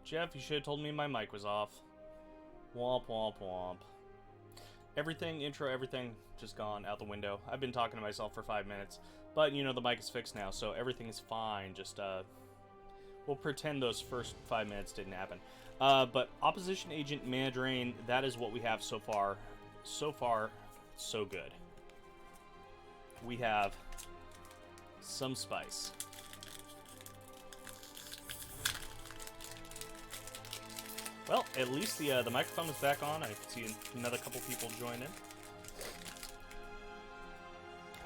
Jeff, you should have told me my mic was off. Womp, womp, womp. Everything, intro, everything, just gone out the window. I've been talking to myself for 5 minutes. But, you know, the mic is fixed now, so everything is fine. Just, we'll pretend those first 5 minutes didn't happen. But Opposition Agent Mana Drain, that is what we have so far. So far, so good. We have some spice. Well, at least the microphone is back on. I see another couple people join in.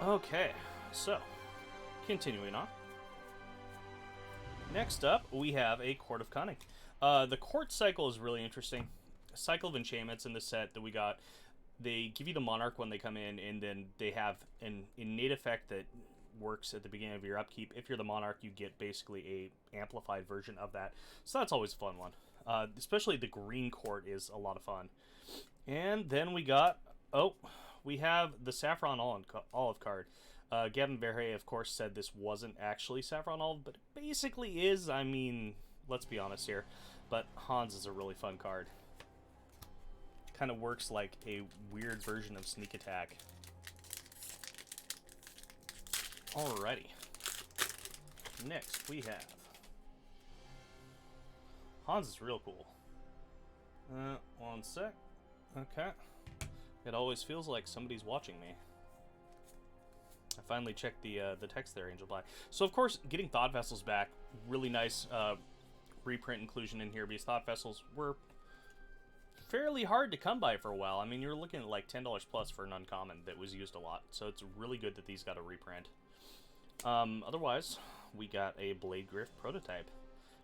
Okay, so continuing on. Next up, we have a Court of Cunning. The Court cycle is really interesting. Cycle of Enchantments in the set that we got. They give you the Monarch when they come in, and then they have an innate effect that works at the beginning of your upkeep. If you're the Monarch, you get basically a amplified version of that. So that's always a fun one. Especially the Green Court is a lot of fun. And then we got, we have the Saffron Olive card. Gavin Verhey, of course, said this wasn't actually Saffron Olive, but it basically is. I mean, let's be honest here. But Hans is a really fun card. Kind of works like a weird version of Sneak Attack. Alrighty. Next, we have... Hans is real cool. One sec. Okay. It always feels like somebody's watching me. I finally checked the text there, Angel Black. So, of course, getting Thought Vessels back, really nice reprint inclusion in here, because Thought Vessels were fairly hard to come by for a while. I mean, you're looking at like $10 plus for an uncommon that was used a lot. So it's really good that these got a reprint. Otherwise, we got a Blade Griff prototype.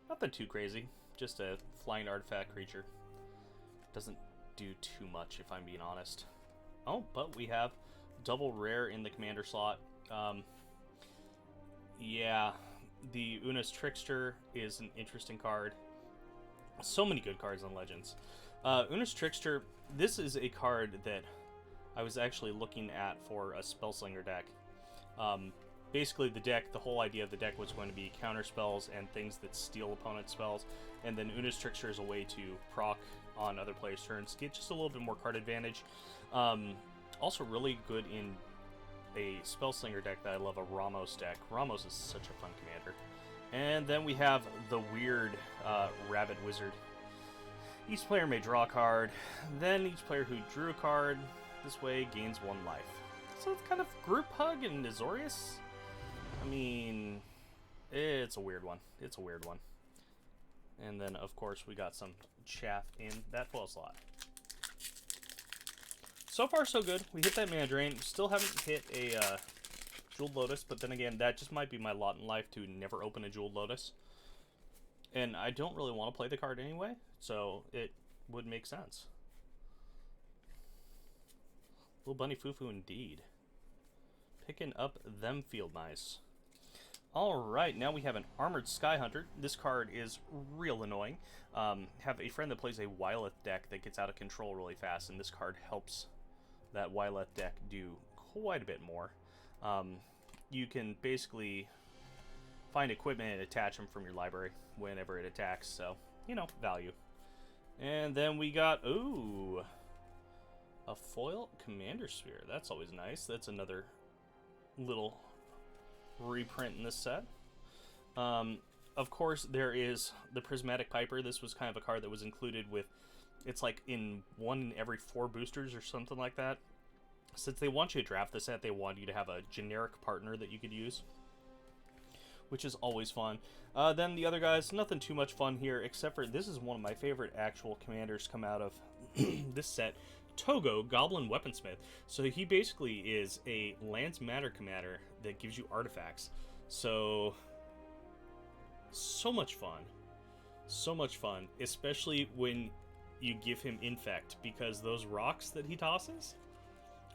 Nothing too crazy. Just a flying artifact creature. Doesn't do too much, if I'm being honest. Oh, but we have double rare in the commander slot. Yeah, the Una's Trickster is an interesting card. So many good cards on Legends. Una's Trickster, this is a card that I was actually looking at for a Spellslinger deck. Basically, the whole idea of the deck was going to be counter spells and things that steal opponent spells, and then Una's Trickster is a way to proc on other players' turns, get just a little bit more card advantage. Also really good in a Spellslinger deck that I love, a Ramos deck. Ramos is such a fun commander. And then we have the weird Rabbit Wizard. Each player may draw a card, then each player who drew a card this way gains 1 life. So it's kind of Group Hug and Azorius. I mean, it's a weird one. It's a weird one. And then, of course, we got some chaff in that foil slot. So far, so good. We hit that Mana Drain. Still haven't hit a Jeweled Lotus, but then again, that just might be my lot in life to never open a Jeweled Lotus. And I don't really want to play the card anyway, so it would make sense. Little Bunny Fufu indeed. Picking up them field mice. Alright, now we have an Armored Sky Hunter. This card is real annoying. Have a friend that plays a Wyleth deck that gets out of control really fast, and this card helps that Wyleth deck do quite a bit more. You can basically find equipment and attach them from your library whenever it attacks, so, you know, value. And then we got, ooh, a foil Commander Sphere. That's always nice. That's another little reprint in this set. Of course, there is the Prismatic Piper. This was kind of a card that was included with, it's like in 1 in every 4 boosters or something like that. Since they want you to draft the set, they want you to have a generic partner that you could use, which is always fun. Then the other guys, nothing too much fun here, except for this is one of my favorite actual commanders come out of this set. Togo, Goblin Weaponsmith. So he basically is a Lands Matter commander that gives you artifacts. So much fun. So much fun, especially when you give him Infect, because those rocks that he tosses,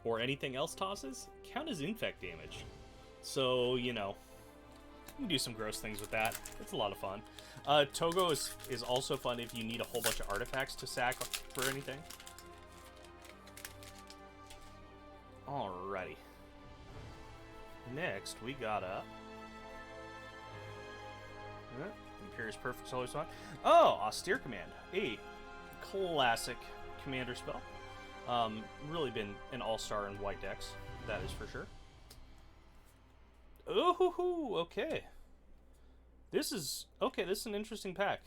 or anything else tosses, count as Infect damage. So, you know, you can do some gross things with that. It's a lot of fun. Togo is also fun if you need a whole bunch of artifacts to sack for anything. Alrighty. Next, we got a... Imperious Perfect is always fun. Oh, Austere Command. A classic commander spell. Really been an all-star in white decks, that is for sure. Oh, okay. This is an interesting pack.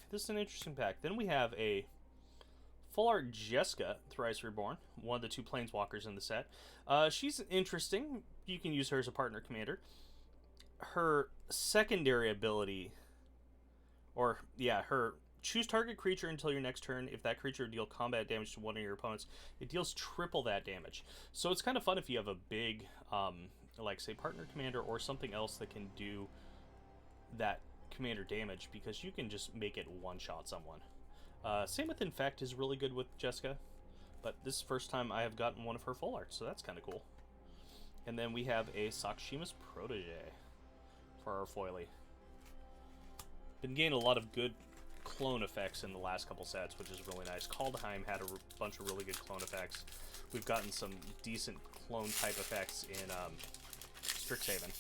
Then we have a full art Jeska, Thrice Reborn, one of the 2 planeswalkers in the set. She's interesting. You can use her as a partner commander. Her secondary ability, her choose target creature until your next turn. If that creature deal combat damage to one of your opponents, it deals triple that damage. So it's kind of fun if you have a big, like say partner commander or something else that can do that commander damage, because you can just make it one-shot someone. Same with Infect is really good with Jeska, but this is the first time I have gotten one of her full arts, so that's kind of cool. And then we have a Sakushima's Protege for our foily. Been getting a lot of good clone effects in the last couple sets, which is really nice. Kaldheim had a bunch of really good clone effects. We've gotten some decent clone type effects in Strixhaven.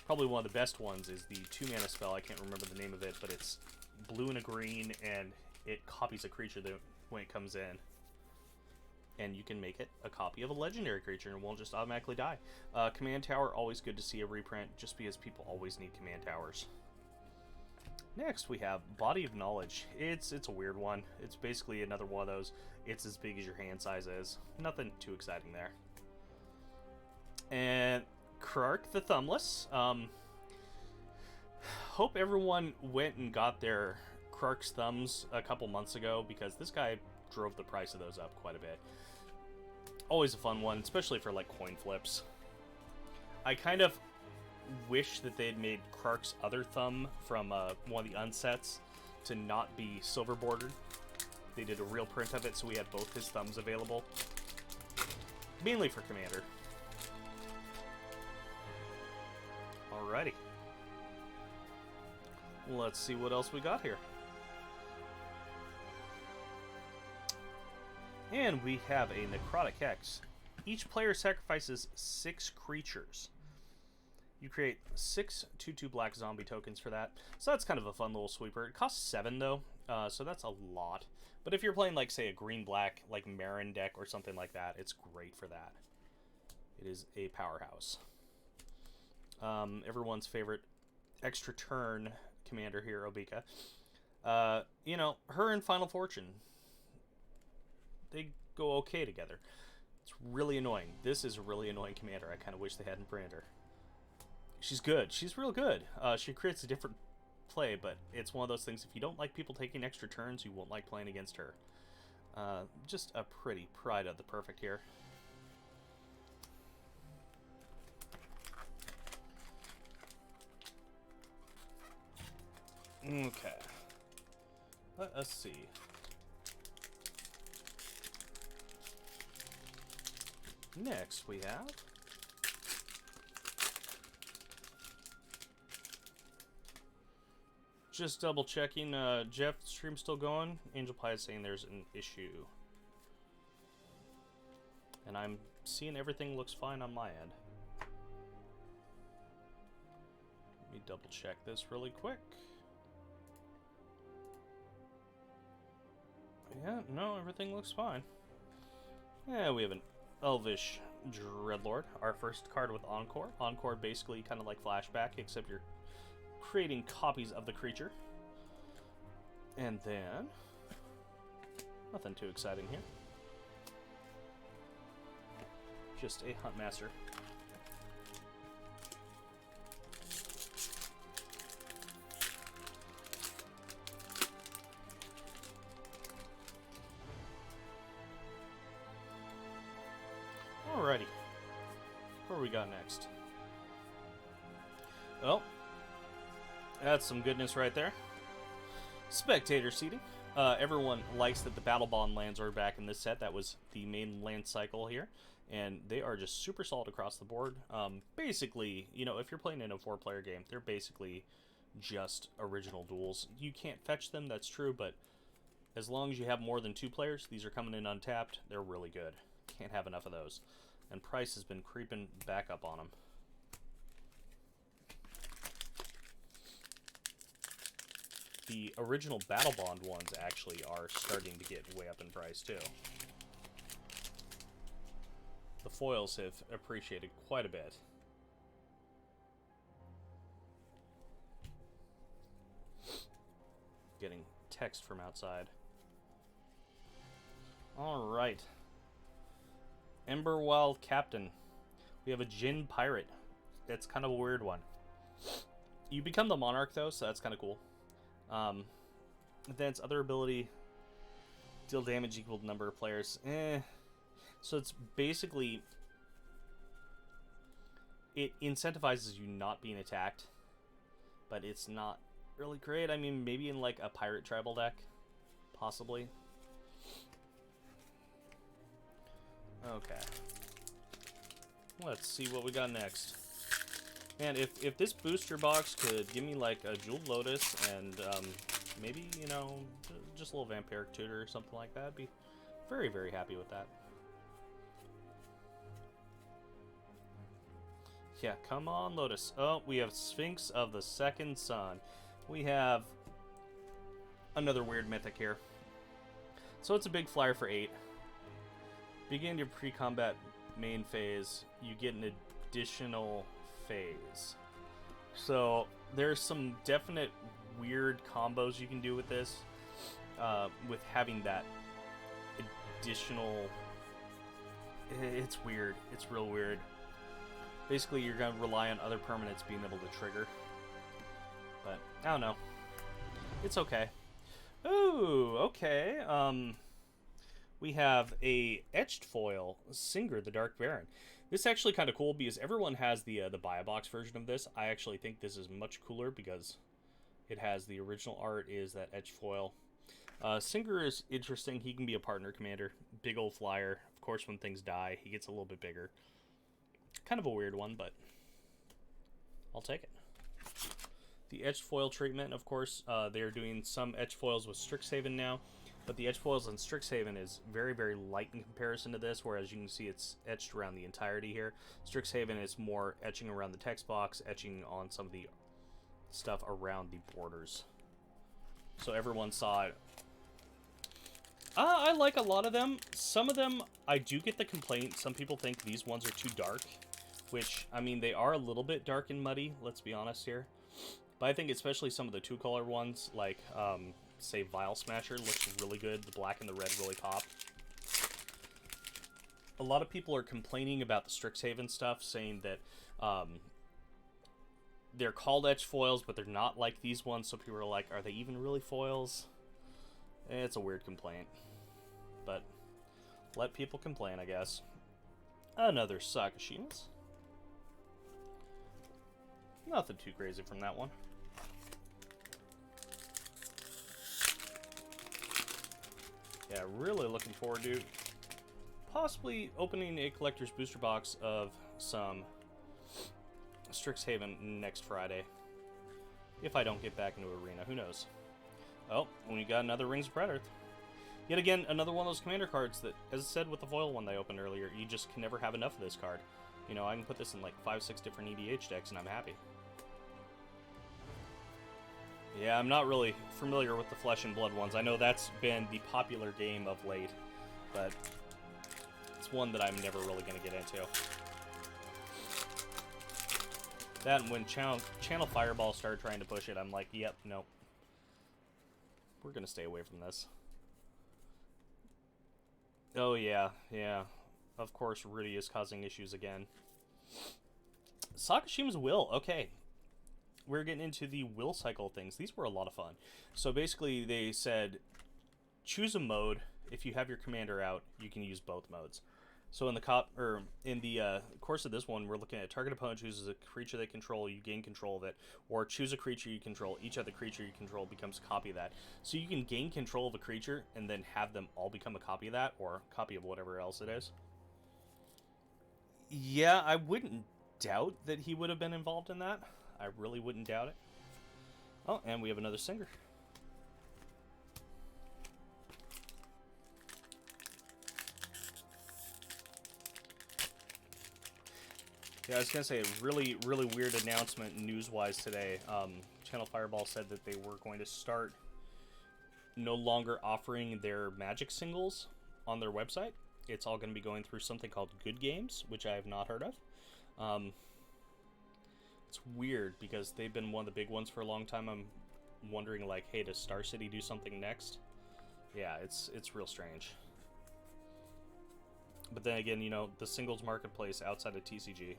Probably one of the best ones is the 2-mana spell. I can't remember the name of it, but it's blue and a green, and it copies a creature that when it comes in. And you can make it a copy of a legendary creature and won't just automatically die. Command Tower, always good to see a reprint, just because people always need command towers. Next, we have Body of Knowledge. It's a weird one. It's basically another one of those, it's as big as your hand size is. Nothing too exciting there. And Krark the Thumbless. Hope everyone went and got their Krark's Thumbs a couple months ago, because this guy drove the price of those up quite a bit. Always a fun one, especially for like coin flips. I kind of wish that they had made Krark's other thumb from one of the unsets to not be silver bordered. They did a real print of it, so we had both his thumbs available. Mainly for Commander. Alrighty. Let's see what else we got here. And we have a Necrotic Hex. Each player sacrifices 6 creatures. You create 6 2/2 black zombie tokens for that. So that's kind of a fun little sweeper. It costs 7 though, so that's a lot. But if you're playing like say a green-black like Marin deck or something like that, it's great for that. It is a powerhouse. Everyone's favorite extra turn commander here, Obika. You know, her and Final Fortune, they go okay together. It's really annoying. This is a really annoying commander. I kind of wish they hadn't branded her. She's good. She's real good. She creates a different play, but it's one of those things, if you don't like people taking extra turns, you won't like playing against her. Just a pretty pride of the perfect here. Okay. Let us see. Next, we have just double checking. Jeff, stream still going? Angel Pie is saying there's an issue, and I'm seeing everything looks fine on my end. Let me double check this really quick. Yeah, no, everything looks fine. Yeah, we have an Elvish Dreadlord, our first card with Encore. Encore basically kind of like Flashback, except you're creating copies of the creature. And then, nothing too exciting here. Just a Huntmaster. Alrighty. What do we got next? Well, that's some goodness right there. Spectator seating. Everyone likes that the Battle Bond lands are back in this set. That was the main land cycle here, and they are just super solid across the board. Basically, you know, if you're playing in a 4-player game, they're basically just original duels. You can't fetch them, that's true, but as long as you have more than 2 players, these are coming in untapped. They're really good. Can't have enough of those. And price has been creeping back up on them. the original Battle Bond ones actually are starting to get way up in price, too. The foils have appreciated quite a bit. Getting text from outside. Alright. Emberwild Captain. We have a Djinn Pirate. It's kind of a weird one. You become the Monarch, though, so that's kind of cool. Then its other ability, deal damage equal to number of players. So it's basically, it incentivizes you not being attacked, but it's not really great. I mean, maybe in like a pirate tribal deck, possibly. Okay. Let's see what we got next. Man, if this booster box could give me like a Jeweled Lotus and maybe, you know, just a little Vampiric Tutor or something like that, I'd be very, very happy with that. Yeah, come on, Lotus. Oh, we have Sphinx of the Second Sun. We have another weird mythic here. So it's a big flyer for 8. Begin your pre-combat main phase. You get an additional phase. So there's some definite weird combos you can do with this, with having that additional. It's weird. It's real weird. Basically, you're going to rely on other permanents being able to trigger. But I don't know. It's okay. Ooh, okay. We have a Etched foil, Singer the Dark Baron. This is actually kind of cool because everyone has the buy a box version of this. I actually think this is much cooler because it has the original art is that Etched foil. Singer is interesting. He can be a partner commander. Big old flyer. Of course, when things die, he gets a little bit bigger. Kind of a weird one, but I'll take it. The Etched foil treatment, of course, they are doing some Etched foils with Strixhaven now. But the Etched foils on Strixhaven is very, very light in comparison to this, whereas you can see it's etched around the entirety here. Strixhaven is more etching around the text box, etching on some of the stuff around the borders. So everyone saw it. I like a lot of them. Some of them, I do get the complaint. Some people think these ones are too dark, which, I mean, they are a little bit dark and muddy, let's be honest here. But I think especially some of the two-color ones, like, say Vial Smasher looks really good. The black and the red really pop. A lot of people are complaining about the Strixhaven stuff, saying that they're called Etched foils, but they're not like these ones. So people are like, are they even really foils? It's a weird complaint. But let people complain, I guess. Another Sakashimas. Nothing too crazy from that one. Yeah, really looking forward to possibly opening a collector's booster box of some Strixhaven next Friday. If I don't get back into Arena, who knows? Oh, we got another Rings of Predator. Yet again, another one of those commander cards that, as I said with the foil one they opened earlier, you just can never have enough of this card. You know, I can put this in like 5-6 different EDH decks and I'm happy. Yeah, I'm not really familiar with the Flesh and Blood ones. I know that's been the popular game of late, but it's one that I'm never really going to get into. That and when Channel Fireball started trying to push it, I'm like, yep, nope. We're going to stay away from this. Oh, yeah, yeah. Of course, Rudy is causing issues again. Sakashima's Will, okay. We're getting into the will cycle things. These were a lot of fun. So basically they said, choose a mode. If you have your commander out, you can use both modes. So in the course of this one, we're looking at target opponent chooses a creature they control, you gain control of it, or choose a creature you control. Each other creature you control becomes a copy of that. So you can gain control of a creature and then have them all become a copy of that, or a copy of whatever else it is. Yeah, I wouldn't doubt that he would have been involved in that. I really wouldn't doubt it. Oh, and we have another Singer. Yeah, I was going to say a really, really weird announcement news-wise today. Channel Fireball said that they were going to start no longer offering their Magic singles on their website. It's all going to be going through something called Good Games, which I have not heard of. It's weird because they've been one of the big ones for a long time. I'm wondering, like, hey, does Star City do something next? Yeah, it's real strange. But then again, you know, the singles marketplace outside of TCG.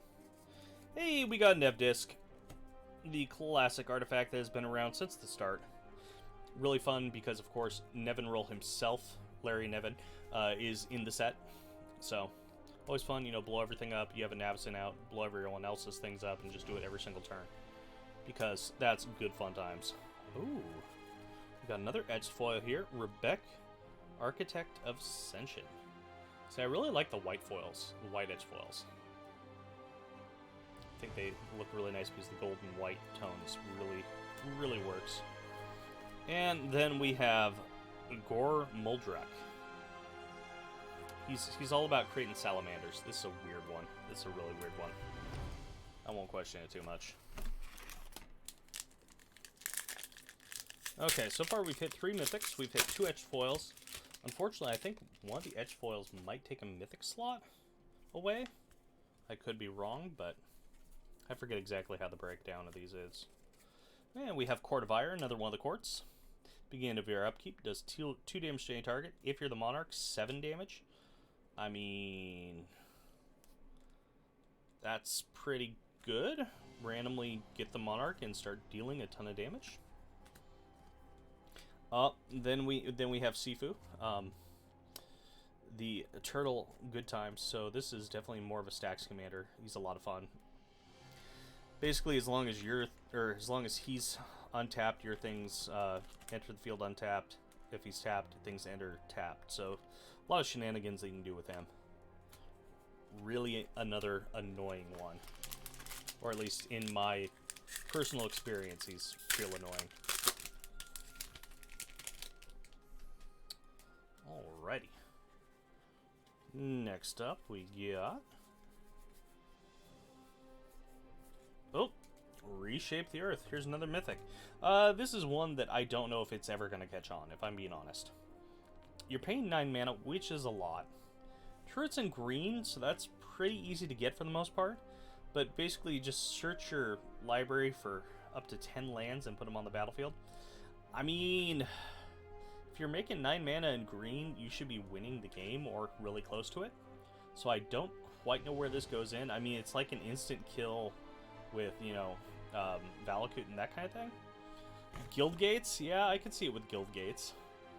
Hey, we got Nev Disc, the classic artifact that has been around since the start. Really fun because, of course, Nevin Roll himself, Larry Nevin, is in the set. So, always fun, you know, blow everything up. You have a Navison out, blow everyone else's things up, and just do it every single turn. Because that's good fun times. Ooh. We got another Etched foil here. Rebecca, Architect of Ascension. See, I really like the white foils, the white Etched foils. I think they look really nice because the gold and white tones really works. And then we have Gore Muldrak. He's all about creating salamanders. This is a weird one. This is a really weird one. I won't question it too much. Okay, so far we've hit 3 mythics. We've hit 2 Etched foils. Unfortunately, I think one of the Etched foils might take a mythic slot away. I could be wrong, but I forget exactly how the breakdown of these is. And we have Court of Ire, another one of the courts. Beginning of your upkeep, does 2 damage to any target. If you're the monarch, 7 damage. I mean, that's pretty good. Randomly get the monarch and start dealing a ton of damage. Then we have Sifu, the turtle good times. So this is definitely more of a stacks commander. He's a lot of fun. Basically, as long as he's untapped, your things enter the field untapped. If he's tapped, things enter tapped. So a lot of shenanigans that you can do with him. Really another annoying one. Or at least in my personal experience, he's real annoying. Alrighty. Next up, we got... Oh, Reshape the Earth. Here's another mythic. This is one that I don't know if it's ever going to catch on, if I'm being honest. You're paying 9 mana, which is a lot. Sure, it's in green, so that's pretty easy to get for the most part. But basically, you just search your library for up to 10 lands and put them on the battlefield. I mean, if you're making 9 mana in green, you should be winning the game or really close to it. So I don't quite know where this goes in. I mean, it's like an instant kill with, you know, Valakut and that kind of thing. Guild Gates? Yeah, I could see it with Guild Gates.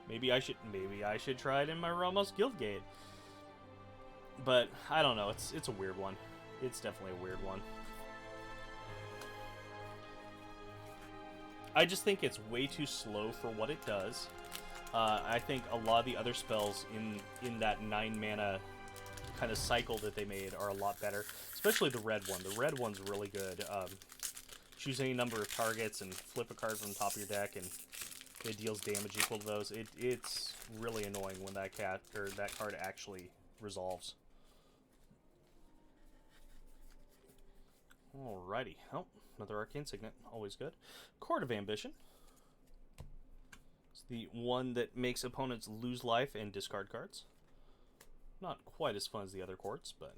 Maybe I should try it in my Ramos Guild Gate. But I don't know, it's a weird one. It's definitely a weird one. I just think it's way too slow for what it does. I think a lot of the other spells in that 9 mana kind of cycle that they made are a lot better. Especially the red one. The red one's really good. Choose any number of targets and flip a card from the top of your deck, and it deals damage equal to those. It's really annoying when that card actually resolves. Alrighty. Oh, another Arcane Signet. Always good. Court of Ambition. It's the one that makes opponents lose life and discard cards. Not quite as fun as the other courts, but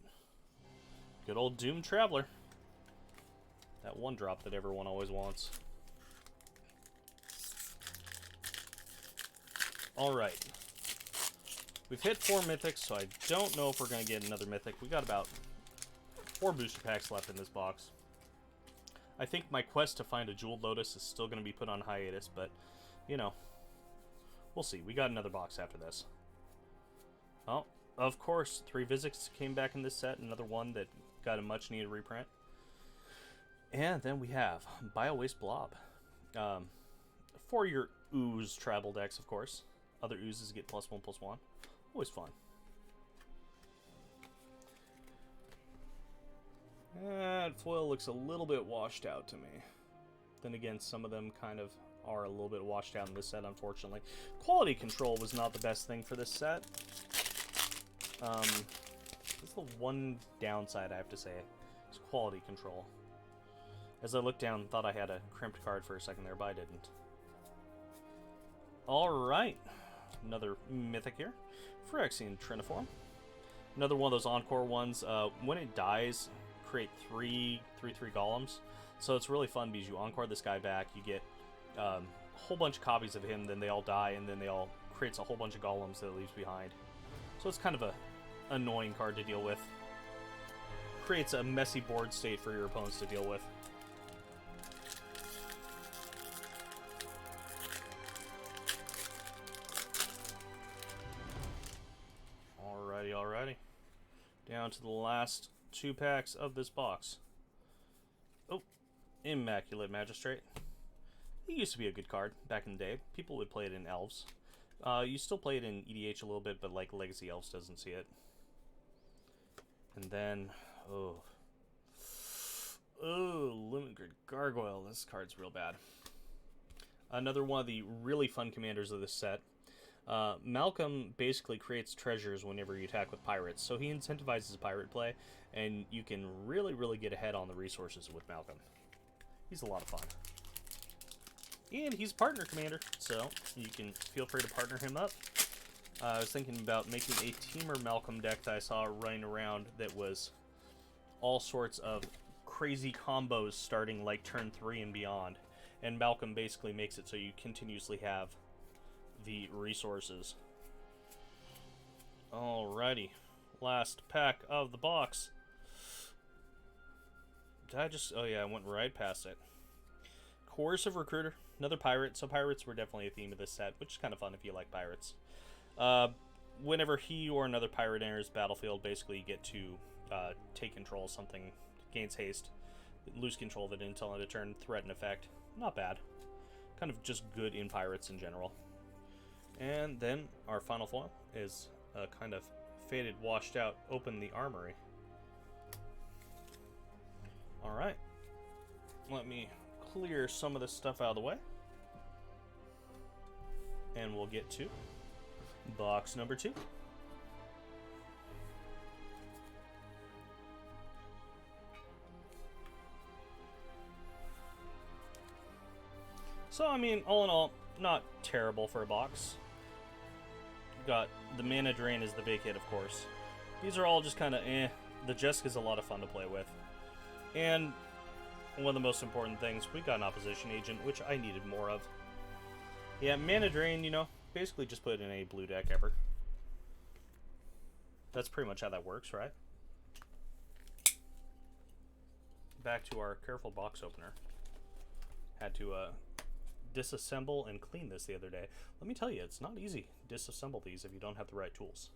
good old Doomed Traveler. That one drop that everyone always wants. Alright. We've hit 4 mythics, so I don't know if we're going to get another mythic. We got about 4 booster packs left in this box. I think my quest to find a Jeweled Lotus is still going to be put on hiatus, but, you know, we'll see. We got another box after this. Oh, of course, 3 Visits came back in this set. Another one that got a much-needed reprint. And then we have Bio-Waste Blob. For your Ooze tribal decks, of course. Other Oozes get +1/+1. Always fun. That foil looks a little bit washed out to me. Then again, some of them kind of are a little bit washed out in this set, unfortunately. Quality control was not the best thing for this set. That's the one downside I have to say. It's quality control. As I looked down, thought I had a crimped card for a second there, but I didn't. Alright. Another mythic here. Phyrexian Triniform. Another one of those encore ones. When it dies, create 3/3 golems. So it's really fun because you encore this guy back, you get a whole bunch of copies of him, then they all die, and then they all creates a whole bunch of golems that it leaves behind. So it's kind of a annoying card to deal with. Creates a messy board state for your opponents to deal with. Alrighty. Down to the last 2 packs of this box. Oh, Immaculate Magistrate. It used to be a good card back in the day. People would play it in Elves. You still play it in EDH a little bit, but like Legacy Elves doesn't see it. And then, Limit Grid Gargoyle. This card's real bad. Another one of the really fun commanders of this set. Malcolm basically creates treasures whenever you attack with pirates, so he incentivizes pirate play, and you can really get ahead on the resources with Malcolm. He's a lot of fun. And he's a partner commander, so you can feel free to partner him up. I was thinking about making a Teamer Malcolm deck that I saw running around that was all sorts of crazy combos starting like turn 3 and beyond. And Malcolm basically makes it so you continuously have the resources. Alrighty. Last pack of the box. Did I just... Oh yeah, I went right past it. Coercive Recruiter. Another pirate. So pirates were definitely a theme of this set, which is kind of fun if you like pirates. Whenever he or another pirate enters battlefield, basically you get to take control of something, gains haste, lose control of it until end of turn, threat and effect. Not bad. Kind of just good in pirates in general. And then our final foil is a kind of faded, washed out, Open the Armory. Alright. Let me clear some of this stuff out of the way. And we'll get to box number 2. So, I mean, all in all, not terrible for a box. Got the Mana Drain is the big hit, of course. These are all just kind of The Jessica's a lot of fun to play with. And one of the most important things, we got an Opposition Agent, which I needed more of. Yeah, Mana Drain, you know, basically just put it in any blue deck ever. That's pretty much how that works, right? Back to our careful box opener. Had to disassemble and clean this the other day. Let me tell you, it's not easy to disassemble these if you don't have the right tools.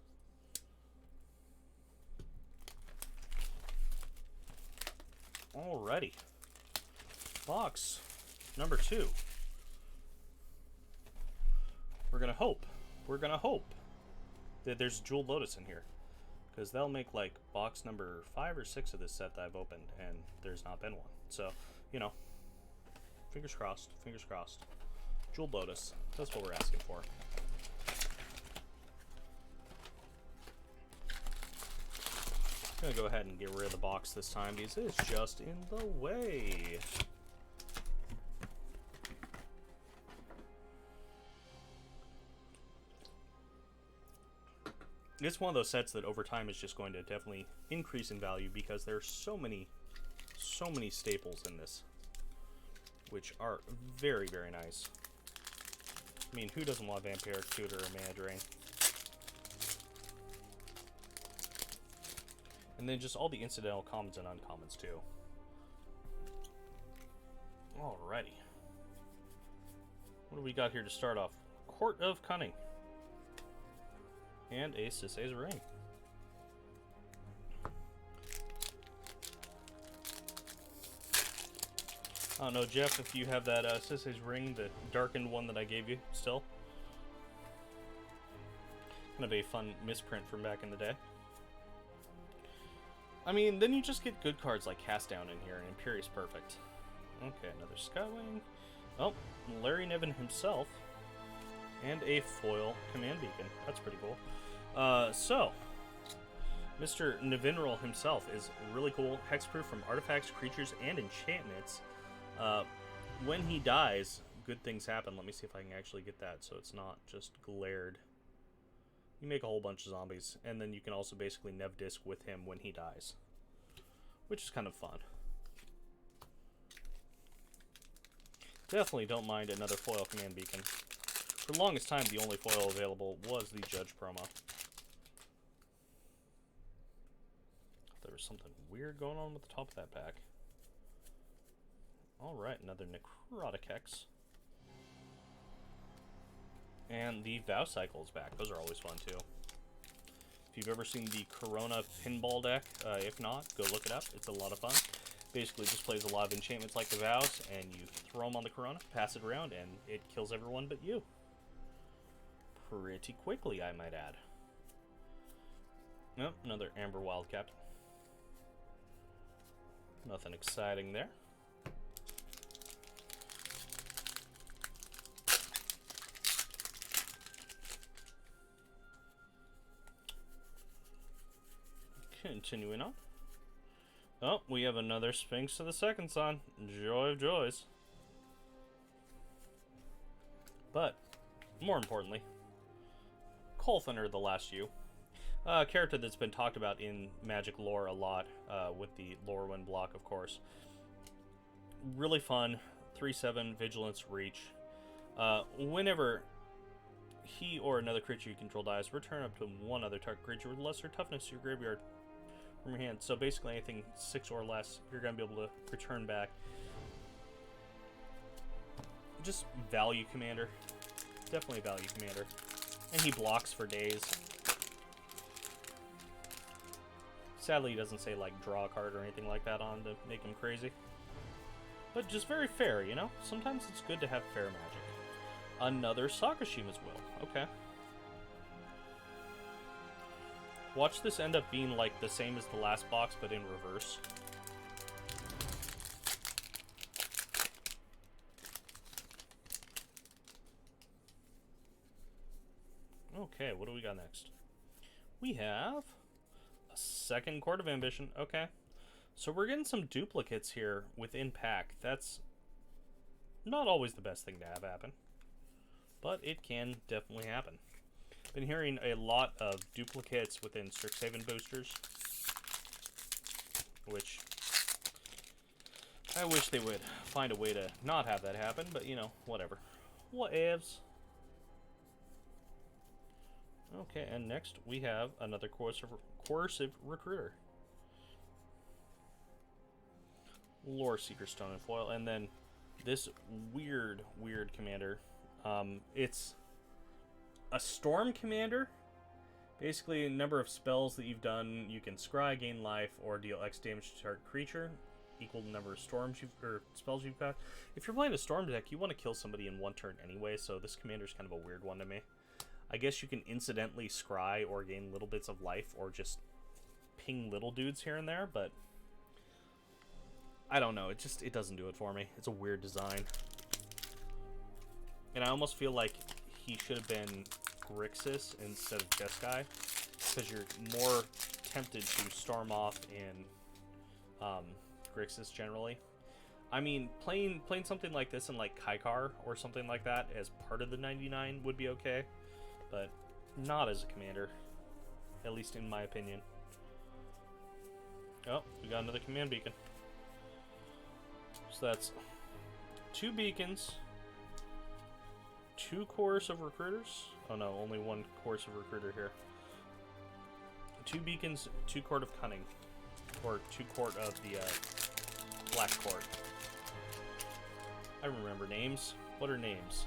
Alrighty. Box number 2. We're gonna hope that there's Jeweled Lotus in here, because that'll make like box number 5 or 6 of this set that I've opened, and there's not been one. So, you know, fingers crossed, fingers crossed. Jeweled Lotus, that's what we're asking for. I'm gonna go ahead and get rid of the box this time because it's just in the way. It's one of those sets that over time is just going to definitely increase in value because there's so many staples in this, which are very nice. I mean, who doesn't want Vampiric Tutor or Mana Drain? And then just all the incidental commons and uncommons too. Alrighty. What do we got here to start off? Court of Cunning. And a Sisay's Ring. I don't know, Jeff, if you have that Sisay's Ring, the darkened one that I gave you still. Kind of a fun misprint from back in the day. I mean, then you just get good cards like Cast Down in here, and Imperious Perfect. Okay, another Skywing. Oh, Larry Niven himself. And a foil Command Beacon. That's pretty cool. So, Mr. Nivinral himself is really cool. Hexproof from artifacts, creatures, and enchantments. When he dies, good things happen. Let me see if I can actually get that so it's not just glared. You make a whole bunch of zombies, and then you can also basically nev disc with him when he dies, which is kind of fun. Definitely don't mind another foil command beacon. For the longest time, the only foil available was the Judge promo. There was something weird going on with the top of that pack. Alright, another Necrotic Hex. And the Vow Cycle is back. Those are always fun, too. If you've ever seen the Corona Pinball deck, if not, go look it up. It's a lot of fun. Basically, just plays a lot of enchantments like the Vows, and you throw them on the Corona, pass it around, and it kills everyone but you. Pretty quickly, I might add. Nope, another Amber Wildcat. Nothing exciting there. Continuing on. Oh, we have another Sphinx to the second son. Joy of joys. But, more importantly, Colthander the Last You. A character that's been talked about in Magic lore a lot, with the Lorwyn block, of course. Really fun. 3/7, Vigilance, Reach. Whenever he or another creature you control dies, return up to one other target creature with lesser toughness to your graveyard from your hand. So basically anything 6 or less, you're going to be able to return back. Just value commander. Definitely a value commander. And he blocks for days. Sadly, he doesn't say, like, draw a card or anything like that on to make him crazy. But just very fair, you know? Sometimes it's good to have fair magic. Another Sakashima's Will. Okay. Watch this end up being like the same as the last box, but in reverse. Okay, what do we got next? We have a second Court of Ambition. Okay. So we're getting some duplicates here within pack. That's not always the best thing to have happen, but it can definitely happen. Been hearing a lot of duplicates within Strixhaven boosters, which I wish they would find a way to not have that happen, but you know, whatever. Whatevs. Okay, and next we have another Coercive Recruiter. Lore Seeker Stone and Foil, and then this weird commander. It's a Storm Commander. Basically, a number of spells that you've done, you can scry, gain life, or deal X damage to target creature, equal the number of spells you've got. If you're playing a Storm deck, you want to kill somebody in one turn anyway, so this commander's kind of a weird one to me. I guess you can incidentally scry or gain little bits of life, or just ping little dudes here and there, but I don't know, it doesn't do it for me. It's a weird design. And I almost feel like he should have been Grixis instead of Jeskai, because you're more tempted to storm off in Grixis generally. I mean, playing something like this in like Kaikar or something like that as part of the 99 would be okay, but not as a commander, at least in my opinion. Oh, we got another command beacon. So that's 2 beacons, 2 Coercive Recruiters. Oh no, only 1 Coercive Recruiter here. 2 beacons, 2 Court of Cunning, or 2 Court of the Black Court. I remember names. What are names?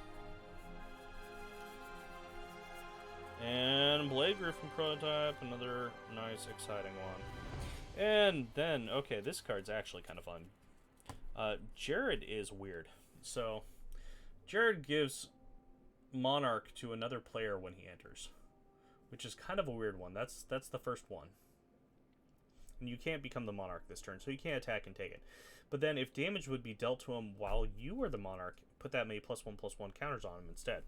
And Blade Griffin prototype, another nice, exciting one. And then, okay, this card's actually kind of fun. Jared is weird. So, Jared gives Monarch to another player when he enters, which is kind of a weird one. That's the first one. And you can't become the Monarch this turn, so you can't attack and take it. But then if damage would be dealt to him while you were the Monarch, put that many +1/+1 counters on him instead.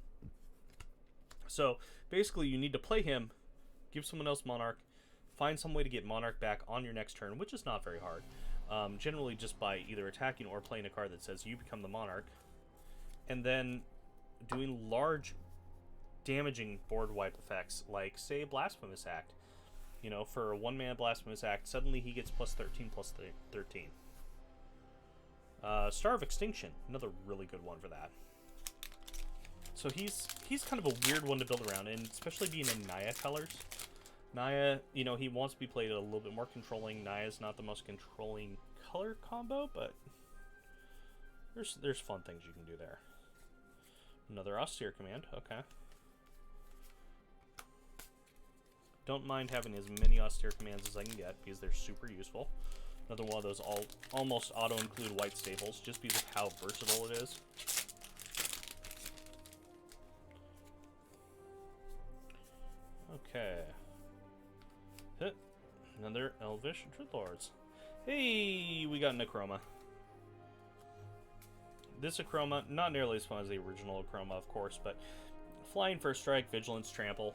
So basically you need to play him, give someone else Monarch, find some way to get Monarch back on your next turn, which is not very hard. generally just by either attacking or playing a card that says you become the monarch, and then doing large damaging board wipe effects, like, say, Blasphemous Act. You know, for a 1-mana Blasphemous Act, suddenly he gets plus 13, plus 13. Star of Extinction, another really good one for that. So he's kind of a weird one to build around, and especially being in Naya colors. Naya, you know, he wants to be played a little bit more controlling. Naya's not the most controlling color combo, but there's fun things you can do there. Another austere command, okay. Don't mind having as many austere commands as I can get, because they're super useful. Another one of those almost auto-include white staples, just because of how versatile it is. Okay. Hit. Another Elvish Dreadlords. Hey, we got an Achroma. This Achroma, not nearly as fun as the original Achroma, of course, but flying first strike, vigilance, trample.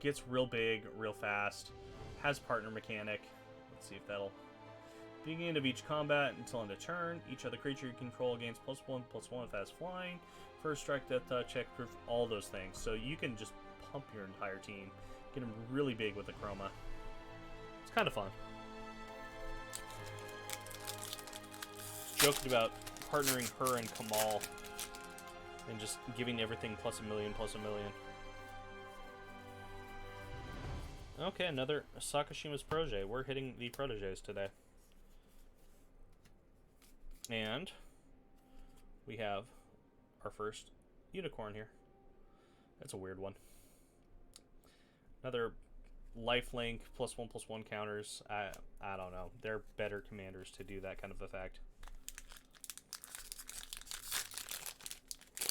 Gets real big, real fast. Has partner mechanic. Let's see if that'll... Beginning of each combat until end of turn, each other creature you control gains +1/+1 if it has flying. First strike, death touch, check proof, all those things. So you can just pump your entire team. Get them really big with the Achroma. It's kind of fun. Joking about partnering her and Kamal and just giving everything +1 million, +1 million. Okay, another Sakashima's protege. We're hitting the proteges today. And we have our first unicorn here. That's a weird one. Another lifelink +1/+1 counters. I don't know. They're better commanders to do that kind of effect.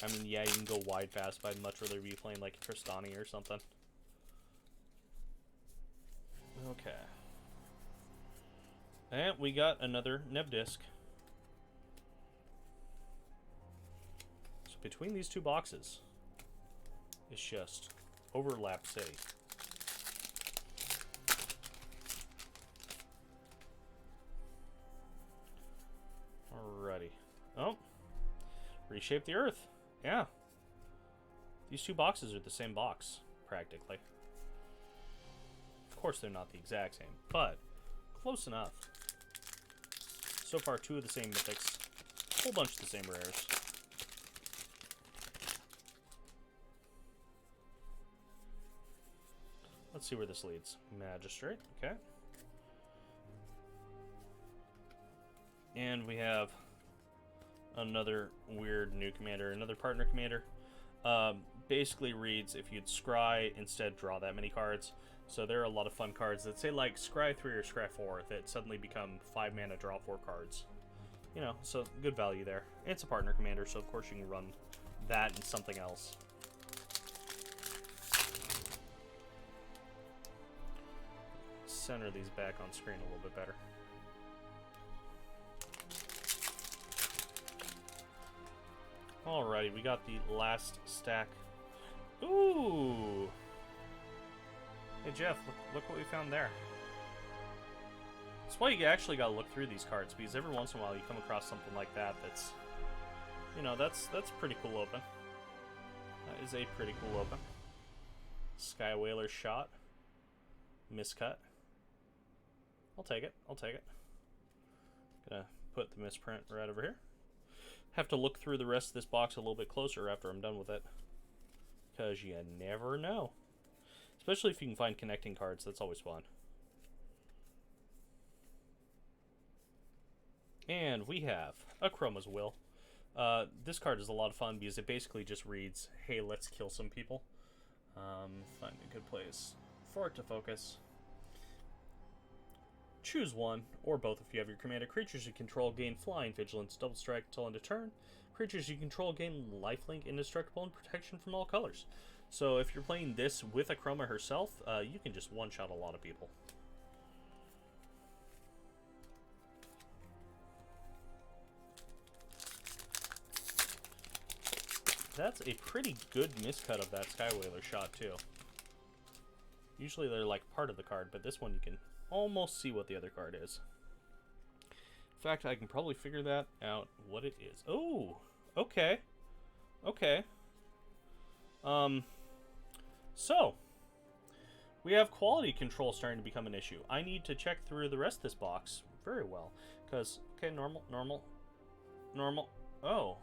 I mean, yeah, you can go wide fast, but I'd much rather be playing like Tristani or something. Okay. And we got another Neb Disc. So between these two boxes, it's just Overlap City. Alrighty. Oh. Reshape the Earth. Yeah. These two boxes are the same box, practically. Of course, they're not the exact same, but close enough. So far, 2 of the same mythics. A whole bunch of the same rares. Let's see where this leads. Magistrate, okay. And we have another weird new commander, another partner commander. Basically reads, if you'd scry, instead draw that many cards. So there are a lot of fun cards that say like scry 3 or scry 4 that suddenly become 5 mana draw 4 cards. You know, so good value there. It's a partner commander, so of course you can run that and something else. Center these back on screen a little bit better. Alrighty, we got the last stack. Ooh! Hey Jeff, look what we found there. That's why you actually gotta look through these cards, because every once in a while you come across something like that that's, you know, that's pretty cool open. That is a pretty cool open. Sky Whaler shot. Miscut. I'll take it. I'll take it. Gonna put the misprint right over here. Have to look through the rest of this box a little bit closer after I'm done with it, because you never know. Especially if you can find connecting cards, that's always fun. And we have Achroma's Will. This card is a lot of fun because it basically just reads, hey, let's kill some people. Find a good place for it to focus. Choose one, or both if you have your commander. Creatures you control gain flying, vigilance, double strike until end of turn. Creatures you control gain lifelink, indestructible, and protection from all colors. So if you're playing this with Achroma herself, you can just one-shot a lot of people. That's a pretty good miscut of that Sky Whaler shot, too. Usually they're like part of the card, but this one you can almost see what the other card is. In fact, I can probably figure that out what it is. Oh, okay. Okay. So, we have quality control starting to become an issue. I need to check through the rest of this box very well. Because, okay, normal, normal, normal. Oh.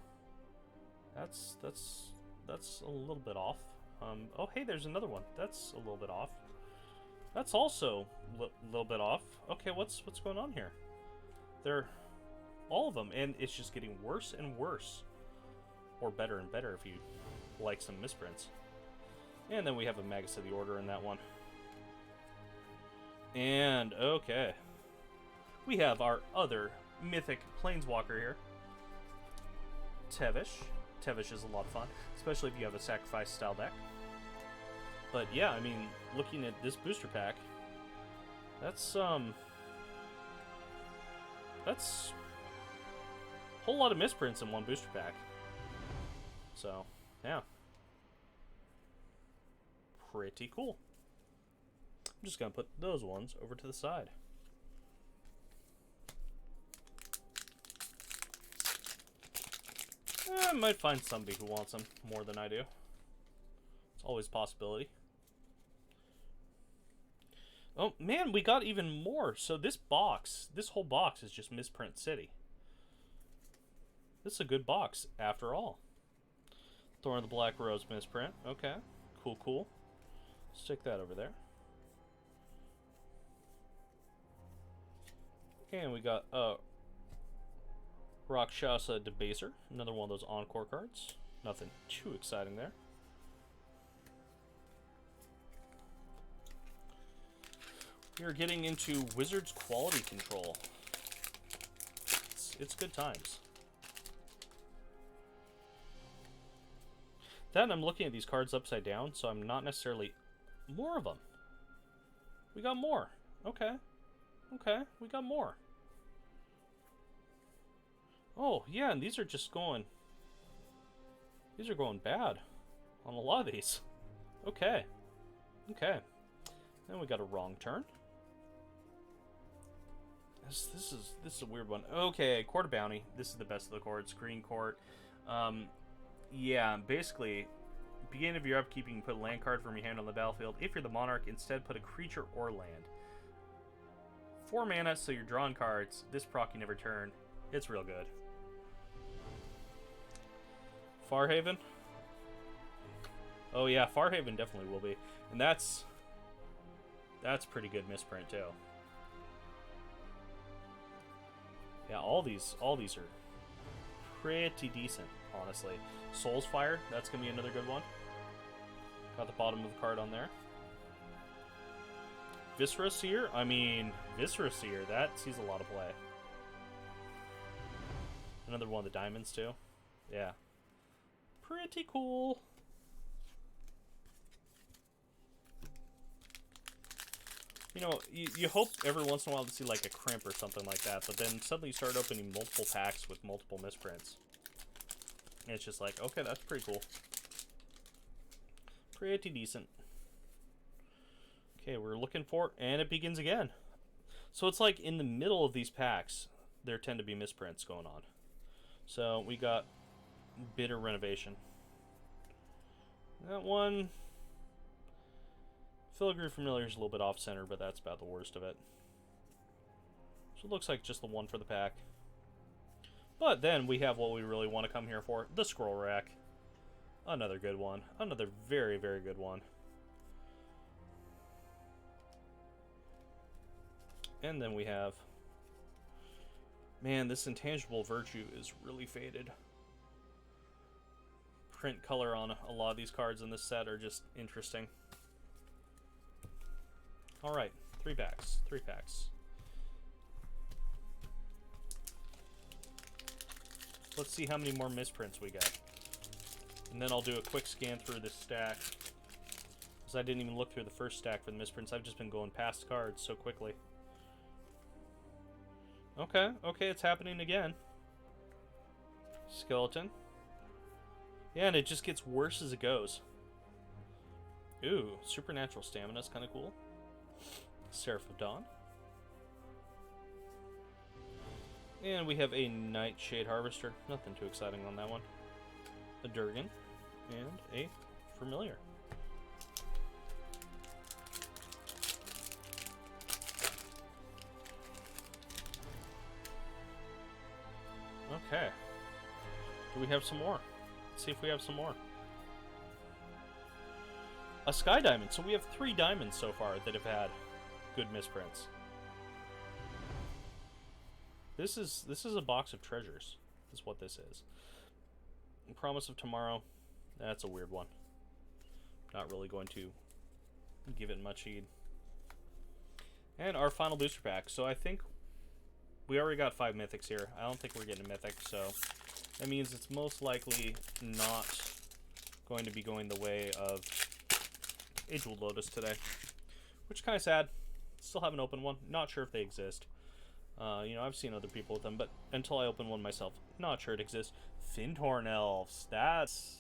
That's a little bit off. Oh, hey, there's another one. That's a little bit off. That's also a little bit off. Okay, what's going on here? They're all of them, and it's just getting worse and worse. Or better and better if you like some misprints. And then we have a Magus of the Order in that one. And, okay. We have our other mythic Planeswalker here. Tevish. Tevish is a lot of fun, especially if you have a sacrifice style deck. But yeah, I mean, looking at this booster pack, that's a whole lot of misprints in one booster pack. So, yeah. Pretty cool. I'm just going to put those ones over to the side. I might find somebody who wants them more than I do. It's always a possibility. Oh, man, we got even more. So this whole box is just Misprint City. This is a good box, after all. Thorn of the Black Rose misprint. Okay, cool, cool. Stick that over there. And we got Rakshasa Debaser, another one of those Encore cards. Nothing too exciting there. We are getting into Wizards quality control. It's good times. Then I'm looking at these cards upside down, so I'm not necessarily... More of them. We got more. Okay. Okay, we got more. Oh, yeah, and these are just going... These are going bad on a lot of these. Okay. Okay. Then we got a wrong turn. This is a weird one. Okay, Court of Bounty. This is the best of the courts. Green Court. Yeah, basically, beginning of your upkeep, you can put a land card from your hand on the battlefield. If you're the Monarch, instead put a creature or land. 4 mana, so you're drawing cards. This proc you never turn. It's real good. Farhaven. Oh yeah, Farhaven definitely will be, and that's pretty good misprint too. Yeah, all these are pretty decent, honestly. Soul's Fire, that's gonna be another good one. Got the bottom of the card on there. Viscera Seer, I mean, Viscera Seer, that sees a lot of play. Another one of the diamonds too. Yeah. Pretty cool. You know, you hope every once in a while to see like a crimp or something like that, but then suddenly you start opening multiple packs with multiple misprints. And it's just like, okay, that's pretty cool. Pretty decent. Okay, we're looking for it, and it begins again. So it's like in the middle of these packs, there tend to be misprints going on. So we got Bitter Renovation. That one... Filigree Familiar is a little bit off-center, but that's about the worst of it. So it looks like just the one for the pack. But then we have what we really want to come here for, the Scroll Rack. Another good one. Another very, very good one. And then we have... Man, this Intangible Virtue is really faded. Print color on a lot of these cards in this set are just interesting. Alright, 3 packs. 3 packs. Let's see how many more misprints we got. And then I'll do a quick scan through this stack. Because I didn't even look through the first stack for the misprints. I've just been going past cards so quickly. Okay, okay, it's happening again. Skeleton. Yeah, and it just gets worse as it goes. Ooh, Supernatural Stamina is kind of cool. Seraph of Dawn. And we have a Nightshade Harvester. Nothing too exciting on that one. A Durgan. And a Familiar. Okay. Do we have some more? Let's see if we have some more. A Sky Diamond. So we have 3 diamonds so far that have had good misprints. This is a box of treasures, is what this is. Promise of Tomorrow. That's a weird one. Not really going to give it much heed. And our final booster pack. So I think we already got 5 mythics here. I don't think we're getting a mythic, so that means it's most likely not going to be going the way of Etched Lotus today. Which is kind of sad. Still haven't opened one. Not sure if they exist. You know, I've seen other people with them, but until I open one myself, not sure it exists. Fyndhorn Elves. That's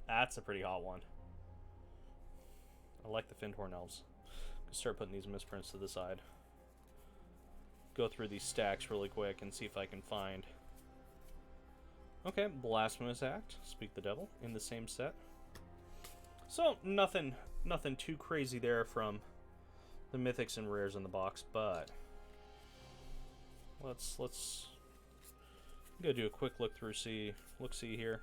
a pretty hot one. I like the Fyndhorn Elves. I'll start putting these misprints to the side. Go through these stacks really quick and see if I can find. Okay, Blasphemous Act, Speak the Devil, in the same set. So nothing too crazy there from the mythics and rares in the box, but let's go do a quick look see here.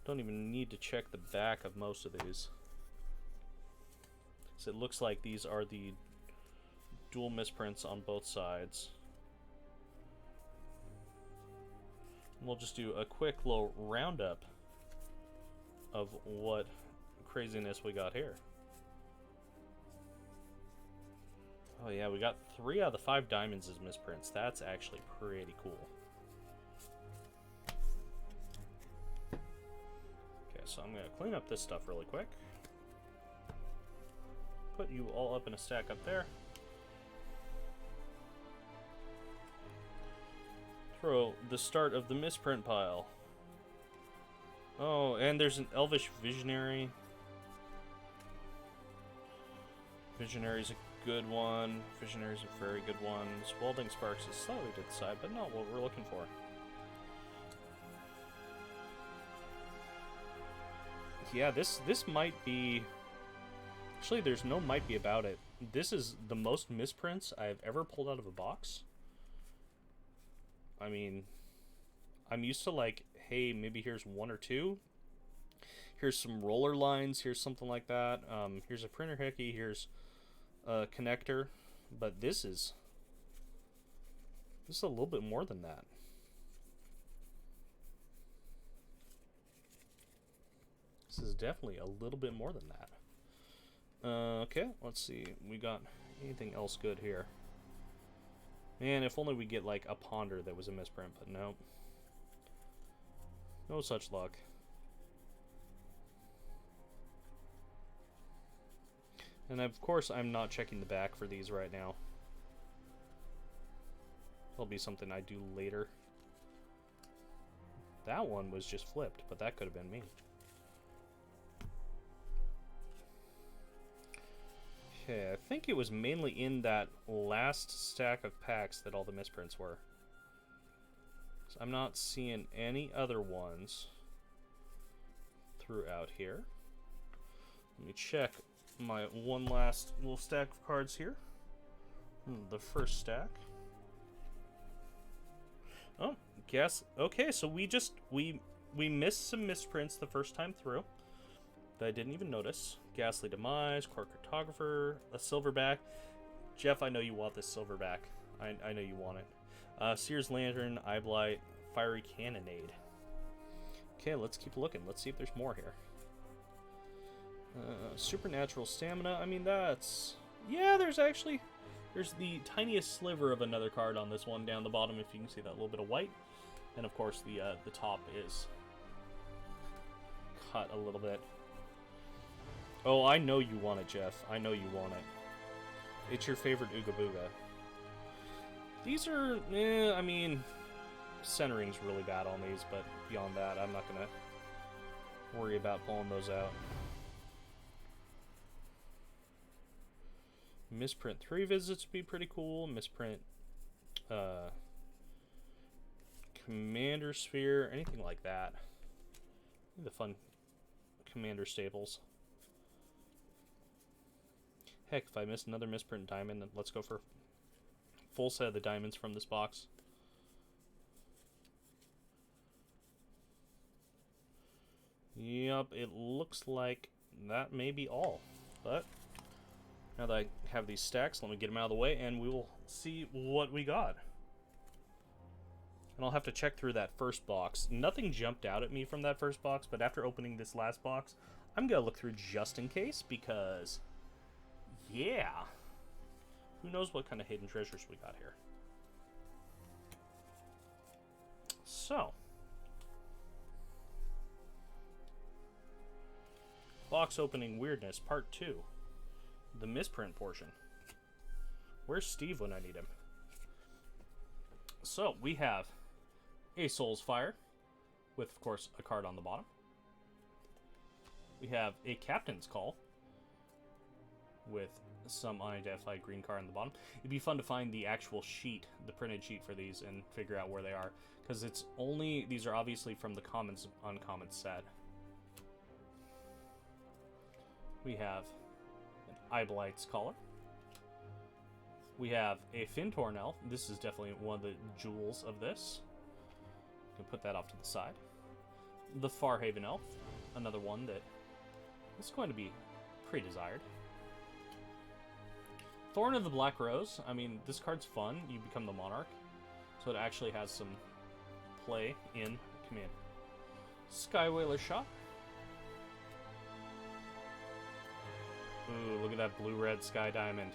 Don't even need to check the back of most of these. So it looks like these are the dual misprints on both sides. We'll just do a quick little roundup of what craziness we got here. Oh yeah, we got 3 out of the 5 diamonds as misprints. That's actually pretty cool. Okay, so I'm going to clean up this stuff really quick. Put you all up in a stack up there. Throw the start of the misprint pile. Oh, and there's an Elvish Visionary. Visionary's a good one. Visionary's a very good one. Swalding Sparks is slightly to the side, but not what we're looking for. Yeah, this might be... Actually, there's no might be about it. This is the most misprints I've ever pulled out of a box. I mean, I'm used to like, hey, maybe here's 1 or 2. Here's some roller lines. Here's something like that. Here's a printer hickey. Here's a connector. But this is a little bit more than that. This is definitely a little bit more than that. Okay, let's see. We got anything else good here? Man, if only we get like a Ponder that was a misprint, but no. No such luck. And of course, I'm not checking the back for these right now. That'll be something I do later. That one was just flipped, but that could have been me. Okay, I think it was mainly in that last stack of packs that all the misprints were. So I'm not seeing any other ones throughout here. Let me check my one last little stack of cards here. The first stack. Oh, guess. Okay, so we missed some misprints the first time through that I didn't even notice. Ghastly Demise, Quark Cartographer, a Silverback. Jeff, I know you want this Silverback. I know you want it. Seer's Lantern, Eyeblight, Fiery Cannonade. Okay, let's keep looking. Let's see if there's more here. Supernatural Stamina. I mean, that's... Yeah, there's the tiniest sliver of another card on this one down the bottom, if you can see that little bit of white. And, of course, the top is cut a little bit. Oh, I know you want it, Jeff. I know you want it. It's your favorite Ooga Booga. These are, I mean, centering's really bad on these, but beyond that, I'm not going to worry about pulling those out. Misprint 3 visits would be pretty cool. Misprint Commander Sphere, anything like that. The fun Commander staples. Heck, if I miss another misprint diamond, then let's go for a full set of the diamonds from this box. Yup, it looks like that may be all. But now that I have these stacks, let me get them out of the way, and we will see what we got. And I'll have to check through that first box. Nothing jumped out at me from that first box, but after opening this last box, I'm going to look through just in case, because, yeah, who knows what kind of hidden treasures we got here. So, box opening weirdness, part 2. The misprint portion. Where's Steve when I need him? So, we have a Soul's Fire, with, of course, a card on the bottom. We have a Captain's Call, with some unidentified green card on the bottom. It'd be fun to find the actual sheet, the printed sheet for these, and figure out where they are, because it's only, these are obviously from the commons, uncommon set. We have an Eyelight's Collar. We have a Fintorn Elf. This is definitely one of the jewels of this. You can put that off to the side. The Farhaven Elf, another one that is going to be pretty desired. Thorn of the Black Rose. I mean, this card's fun. You become the Monarch, so it actually has some play in Command. Skywhaler Shot. Ooh, look at that blue-red Sky Diamond.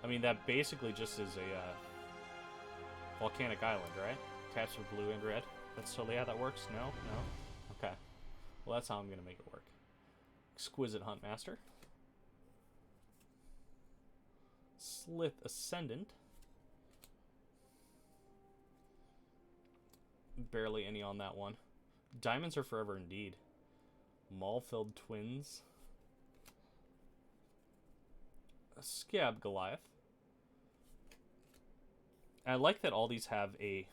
I mean, that basically just is a volcanic island, right? Taps for blue and red. That's totally how that works? No? No? Okay. Well, that's how I'm going to make it work. Exquisite Huntmaster. Slith Ascendant. Barely any on that one. Diamonds are forever indeed. Maulfilled Twins. A Scab Goliath. I like that all these have a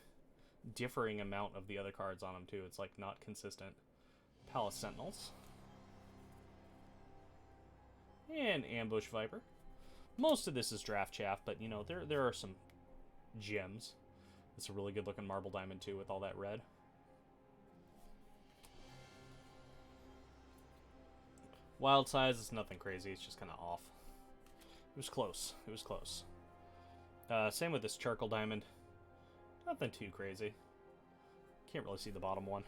differing amount of the other cards on them, too. It's, like, not consistent. Palace Sentinels. And Ambush Viper. Most of this is draft chaff, but, you know, there are some gems. It's a really good-looking marble diamond, too, with all that red. Wild Size is nothing crazy. It's just kind of off. It was close. It was close. Same with this charcoal diamond. Nothing too crazy. Can't really see the bottom one.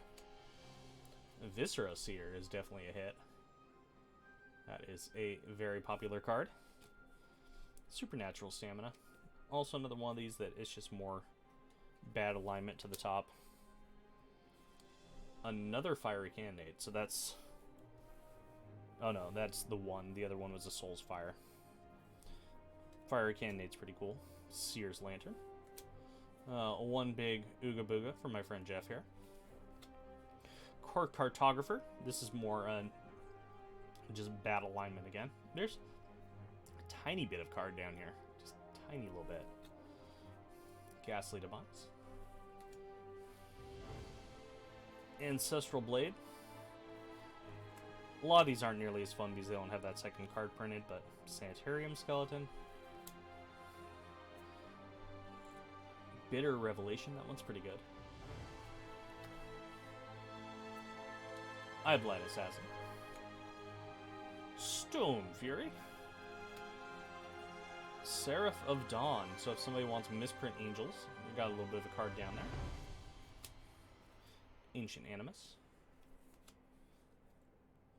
Viscera Seer is definitely a hit. That is a very popular card. Supernatural Stamina. Also another one of these that is just more bad alignment to the top. Another Fiery Candidate. So that's... Oh no, that's the one. The other one was a Soul's Fire. Fiery Candidate's pretty cool. Seer's Lantern. One big Ooga Booga from my friend Jeff here. Cartographer. This is more just bad alignment again. There's a tiny bit of card down here. Just a tiny little bit. Ghastly Demise. Ancestral Blade. A lot of these aren't nearly as fun because they don't have that second card printed, but Sanitarium Skeleton. Bitter Revelation, that one's pretty good. Eyeblight Assassin. Stone Fury. Seraph of Dawn. So if somebody wants Misprint Angels, we got a little bit of a card down there. Ancient Animus.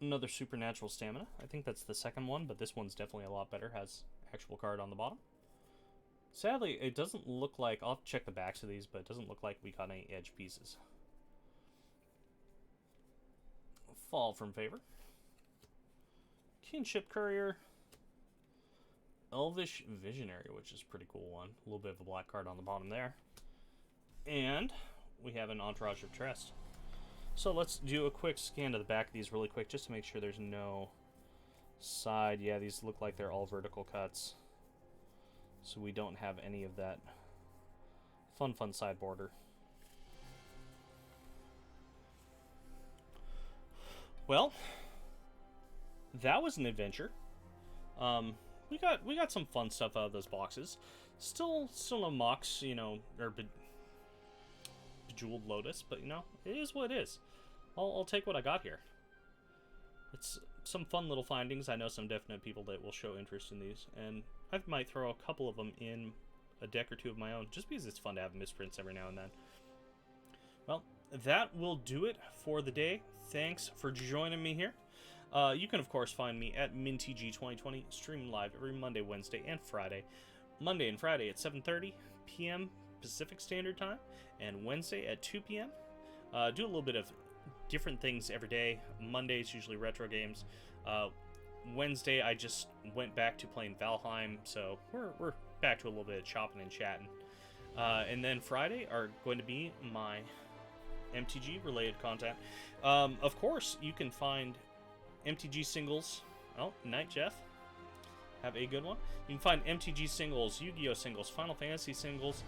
Another Supernatural Stamina. I think that's the second one, but this one's definitely a lot better. Has actual card on the bottom. Sadly, it doesn't look like... I'll have to check the backs of these, but it doesn't look like we got any edge pieces. Fall from Favor. Kinship Courier. Elvish Visionary, which is a pretty cool one. A little bit of a black card on the bottom there. And we have an Entourage of Trest. So let's do a quick scan to the back of these really quick, just to make sure there's no side. Yeah, these look like they're all vertical cuts. So we don't have any of that Fun sideboarder. Well, that was an adventure. We got some fun stuff out of those boxes. Still no Mox, you know, or Bejeweled Lotus, but you know, it is what it is. I'll take what I got here. It's some fun little findings. I know some definite people that will show interest in these, and I might throw a couple of them in a deck or two of my own, just because it's fun to have misprints every now and then. Well, that will do it for the day. Thanks for joining me here. You can, of course, find me at MinTG 2020, streaming live every Monday, Wednesday, and Friday. Monday and Friday at 7:30 p.m. Pacific Standard Time, and Wednesday at 2 p.m. Do a little bit of different things every day. Monday is usually retro games. Wednesday, I just went back to playing Valheim, so we're back to a little bit of chopping and chatting. And then Friday are going to be my MTG-related content. Of course, you can find MTG singles. Oh, night, Jeff. Have a good one. You can find MTG singles, Yu-Gi-Oh singles, Final Fantasy singles,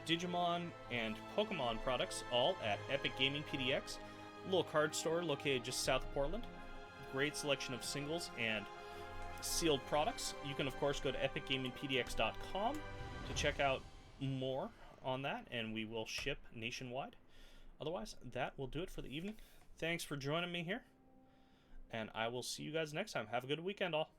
Digimon, and Pokemon products, all at Epic Gaming PDX. A little card store located just south of Portland. Great selection of singles and sealed products. You can, of course, go to epicgamingpdx.com to check out more on that, and we will ship nationwide. Otherwise, that will do it for the evening. Thanks for joining me here, and I will see you guys next time. Have a good weekend, all.